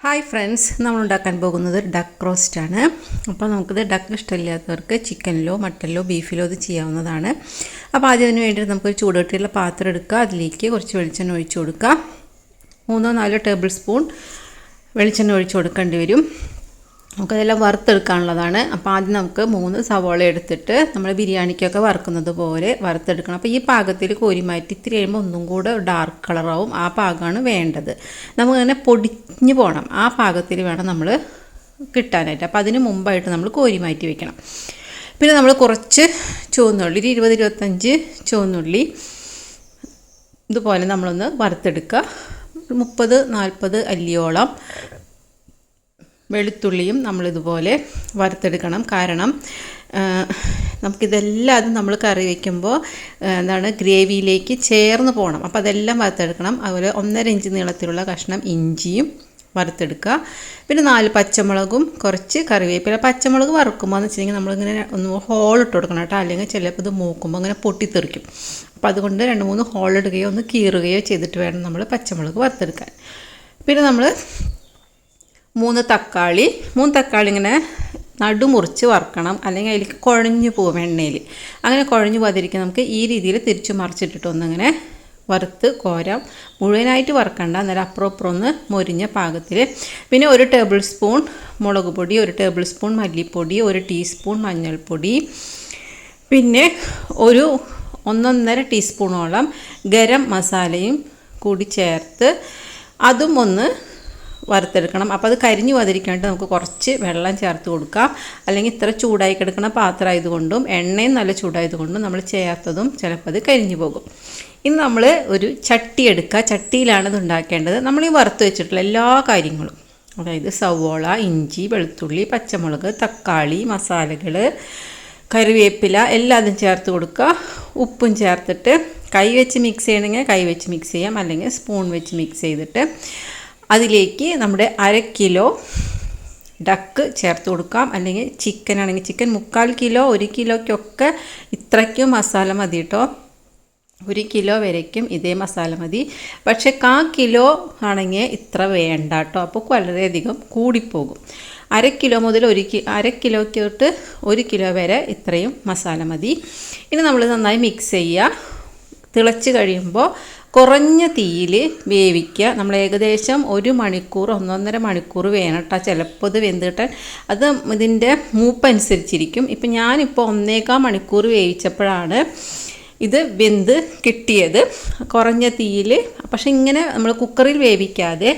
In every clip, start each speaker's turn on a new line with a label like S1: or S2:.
S1: Hi friends, നമ്മൾ ഉണ്ടാക്കാൻ പോകുന്നത് ഡക്ക് റോസ്റ്റാണ്. അപ്പോൾ നമുക്കിത് ഡക്ക് ഇഷ്ടമില്ലാത്തവർക്ക് ചിക്കനിലോ മട്ടനിലോ ബീഫിലോ ഇത് ചെയ്യാവുന്നതാണ്. അപ്പോൾ ആദ്യം അതിന് വേണ്ടി നമുക്കൊരു ചൂടുകട്ടിയുള്ള പാത്രം എടുക്കുക. അതിലേക്ക് കുറച്ച് വെളിച്ചെണ്ണ ഒഴിച്ച് കൊടുക്കുക. 3-4 ടേബിൾ സ്പൂൺ വെളിച്ചെണ്ണ ഒഴിച്ച് കൊടുക്കേണ്ടി വരും. നമുക്കതെല്ലാം വറുത്തെടുക്കാനുള്ളതാണ്. അപ്പോൾ ആദ്യം നമുക്ക് 3 സവോള എടുത്തിട്ട് നമ്മൾ ബിരിയാണിക്കൊക്കെ വറുക്കുന്നത് പോലെ വറുത്തെടുക്കണം. അപ്പോൾ ഈ പാകത്തിൽ കോരി മാറ്റി ഇത്തിരി കഴിയുമ്പോൾ ഒന്നും കൂടെ ഡാർക്ക് കളറാവും. ആ പാകമാണ് വേണ്ടത്. നമുക്കങ്ങനെ പൊടിഞ്ഞു പോകണം. ആ പാകത്തിൽ വേണം നമ്മൾ കിട്ടാനായിട്ട്. അപ്പോൾ അതിന് മുമ്പായിട്ട് നമ്മൾ കോരി മാറ്റി വെക്കണം. പിന്നെ നമ്മൾ കുറച്ച് ചുവന്നുള്ളി, 20-25 ചുവന്നുള്ളി ഇതുപോലെ നമ്മളൊന്ന് വറുത്തെടുക്കുക. 30-40 അല്ലിയോളം വെളുത്തുള്ളിയും നമ്മളിതുപോലെ വറുത്തെടുക്കണം. കാരണം നമുക്കിതെല്ലാം നമ്മൾ കറി വയ്ക്കുമ്പോൾ ഗ്രേവിയിലേക്ക് ചേർന്ന് പോകണം. അപ്പോൾ അതെല്ലാം വറുത്തെടുക്കണം. അതുപോലെ 1.5 ഇഞ്ച് നീളത്തിലുള്ള കഷ്ണം ഇഞ്ചിയും വറുത്തെടുക്കുക. പിന്നെ 4 പച്ചമുളകും കുറച്ച് കറിവേപ്പില. പച്ചമുളക് വറുക്കുമ്പോൾ എന്ന് വെച്ചിട്ടുണ്ടെങ്കിൽ നമ്മളിങ്ങനെ ഒന്ന് ഹോളിട്ട് കൊടുക്കണം കേട്ടോ, അല്ലെങ്കിൽ ചിലപ്പോൾ ഇത് മൂക്കുമ്പോൾ അങ്ങനെ പൊട്ടിത്തെറിക്കും. അപ്പോൾ അതുകൊണ്ട് 2-3 ഹോളിടുകയോ ഒന്ന് കീറുകയോ ചെയ്തിട്ട് വേണം നമ്മൾ പച്ചമുളക് വറുത്തെടുക്കാൻ. പിന്നെ നമ്മൾ 3 തക്കാളി ഇങ്ങനെ നടുമുറിച്ച് വറുക്കണം, അല്ലെങ്കിൽ അതിലേക്ക് കുഴഞ്ഞു പോകും എണ്ണയിൽ. അങ്ങനെ കുഴഞ്ഞു പോകാതിരിക്കാൻ നമുക്ക് ഈ രീതിയിൽ തിരിച്ച് മറിച്ചിട്ടിട്ട് ഒന്നിങ്ങനെ വറുത്ത് കോരാം. മുഴുവനായിട്ട് വറുക്കണ്ട, അന്നേരം അപ്പുറം ഒന്ന് മൊരിഞ്ഞ പാകത്തിൽ. പിന്നെ 1 ടേബിൾ സ്പൂൺ മുളക് പൊടി, 1 ടേബിൾ സ്പൂൺ മല്ലിപ്പൊടി, 1 ടീസ്പൂൺ മഞ്ഞൾപ്പൊടി, പിന്നെ 1.5 ടീസ്പൂണോളം ഗരം മസാലയും കൂടി ചേർത്ത് അതും ഒന്ന് വറുത്തെടുക്കണം. അപ്പോൾ അത് കരിഞ്ഞു പോകാതിരിക്കാനായിട്ട് നമുക്ക് കുറച്ച് വെള്ളം ചേർത്ത് കൊടുക്കാം. അല്ലെങ്കിൽ ഇത്ര ചൂടായി കിടക്കുന്ന പാത്രം ആയതുകൊണ്ടും എണ്ണയും നല്ല ചൂടായതുകൊണ്ടും നമ്മൾ ചേർത്തതും ചിലപ്പോൾ അത് കരിഞ്ഞു പോകും. ഇനി നമ്മൾ ഒരു ചട്ടി എടുക്കുക. ചട്ടിയിലാണ് ഇത് ഉണ്ടാക്കേണ്ടത്. നമ്മൾ ഈ വറുത്ത് വെച്ചിട്ടുള്ള എല്ലാ കാര്യങ്ങളും, അതായത് സവോള, ഇഞ്ചി, വെളുത്തുള്ളി, പച്ചമുളക്, തക്കാളി, മസാലകൾ, കറിവേപ്പില എല്ലാതും ചേർത്ത് കൊടുക്കുക. ഉപ്പും ചേർത്തിട്ട് കൈ വെച്ച് മിക്സ് ചെയ്യണമെങ്കിൽ കൈ വെച്ച് മിക്സ് ചെയ്യാം, അല്ലെങ്കിൽ സ്പൂൺ വെച്ച് മിക്സ് ചെയ്തിട്ട് അതിലേക്ക് നമ്മുടെ 1/2 കിലോ ഡക്ക് ചേർത്ത് കൊടുക്കാം. അല്ലെങ്കിൽ ചിക്കൻ ആണെങ്കിൽ ചിക്കൻ 3/4 കിലോ, 1 കിലോയ്ക്കൊക്കെ ഇത്രയ്ക്കും മസാല മതി കേട്ടോ. 1 കിലോ വരയ്ക്കും ഇതേ മസാല മതി. പക്ഷേ 1/4 കിലോ ആണെങ്കിൽ ഇത്ര വേണ്ട കേട്ടോ, അപ്പോൾ വളരെയധികം കൂടിപ്പോകും. 1/2 കിലോ മുതൽ 1/2 കിലോയ്ക്ക് തൊട്ട് 1 കിലോ വരെ ഇത്രയും മസാല മതി. ഇനി നമ്മൾ നന്നായി മിക്സ് ചെയ്യുക. തിളച്ച് കഴിയുമ്പോൾ കുറഞ്ഞ തീയിൽ വേവിക്കുക. നമ്മൾ ഏകദേശം 1 മണിക്കൂർ 1.5 മണിക്കൂർ വേണം കേട്ടോ. ചിലപ്പോൾ ഇത് വെന്ത് കിട്ടാൻ അത് ഇതിൻ്റെ മൂപ്പനുസരിച്ചിരിക്കും. ഇപ്പം ഞാനിപ്പോൾ 1.25 മണിക്കൂർ വേവിച്ചപ്പോഴാണ് ഇത് വെന്ത് കിട്ടിയത്, കുറഞ്ഞ തീയിൽ. പക്ഷെ ഇങ്ങനെ നമ്മൾ കുക്കറിൽ വേവിക്കാതെ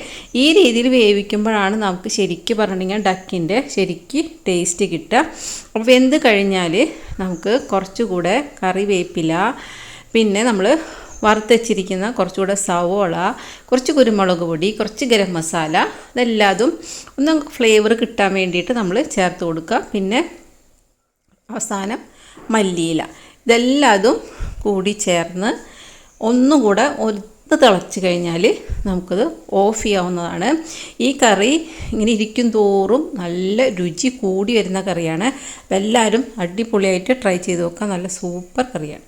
S1: ഈ രീതിയിൽ വേവിക്കുമ്പോഴാണ് നമുക്ക് ശരിക്കും പറഞ്ഞിട്ടുണ്ടെങ്കിൽ ഡക്കിൻ്റെ ശരിക്ക് ടേസ്റ്റ് കിട്ടുക. അപ്പോൾ വെന്ത് കഴിഞ്ഞാൽ നമുക്ക് കുറച്ചുകൂടെ കറിവേപ്പില, പിന്നെ നമ്മൾ വറുത്തച്ചിരിക്കുന്ന കുറച്ചുകൂടെ സവോള, കുറച്ച് കുരുമുളക് പൊടി, കുറച്ച് ഗരം മസാല, ഇതെല്ലാതും ഒന്ന് ഫ്ലേവർ കിട്ടാൻ വേണ്ടിയിട്ട് നമ്മൾ ചേർത്ത് കൊടുക്കുക. പിന്നെ അവസാനം മല്ലിയില, ഇതെല്ലാതും കൂടി ചേർന്ന് ഒന്നുകൂടെ ഒന്ന് തിളച്ച് കഴിഞ്ഞാൽ നമുക്കത് ഓഫ് ചെയ്യാവുന്നതാണ്. ഈ കറി ഇങ്ങനെ ഇരിക്കും തോറും നല്ല രുചി കൂടി വരുന്ന കറിയാണ്. എല്ലാവരും അടിപൊളിയായിട്ട് ട്രൈ ചെയ്ത് നോക്കുക. നല്ല സൂപ്പർ കറിയാണ്.